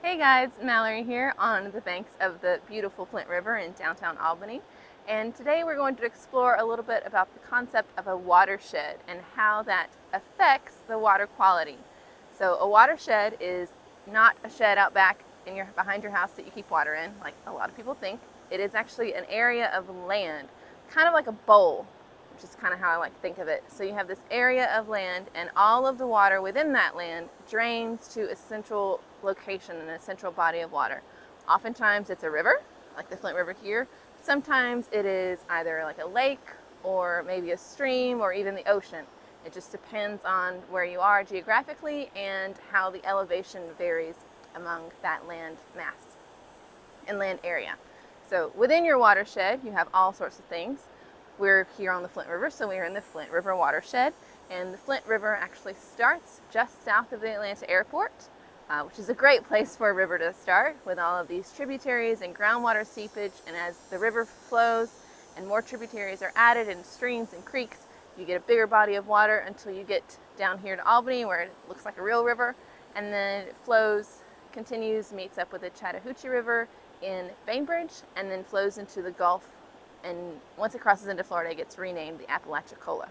Hey guys, Mallory here on the banks of the beautiful Flint River in downtown Albany. And today we're going to explore a little bit about the concept of a watershed and how that affects the water quality. So a watershed is not a shed out back behind your house that you keep water in, like a lot of people think. It is actually an area of land, kind of like a bowl, which is kind of how I like to think of it. So you have this area of land, and all of the water within that land drains to a central location and a central body of water. Oftentimes it's a river, like the Flint River here. Sometimes it is either like a lake or maybe a stream or even the ocean. It just depends on where you are geographically and how the elevation varies among that land mass and land area. So within your watershed, you have all sorts of things. We're here on the Flint River, so we're in the Flint River watershed. And the Flint River actually starts just south of the Atlanta airport, which is a great place for a river to start with all of these tributaries and groundwater seepage. And as the river flows and more tributaries are added and streams and creeks, you get a bigger body of water until you get down here to Albany where it looks like a real river. And then it flows, continues, meets up with the Chattahoochee River in Bainbridge, and then flows into the Gulf. And once it crosses into Florida, it gets renamed the Apalachicola.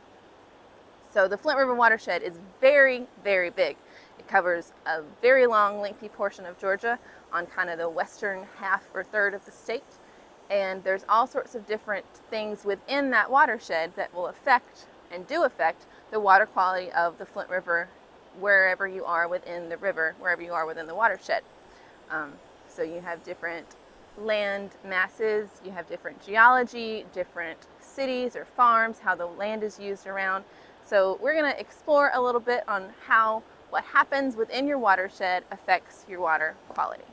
So the Flint River watershed is very, very big. It covers a very long, lengthy portion of Georgia on kind of the western half or third of the state. And there's all sorts of different things within that watershed that will affect and do affect the water quality of the Flint River wherever you are within the river, wherever you are within the watershed. So you have different land masses, you have different geology, different cities or farms, how the land is used around. So we're going to explore a little bit on how what happens within your watershed affects your water quality.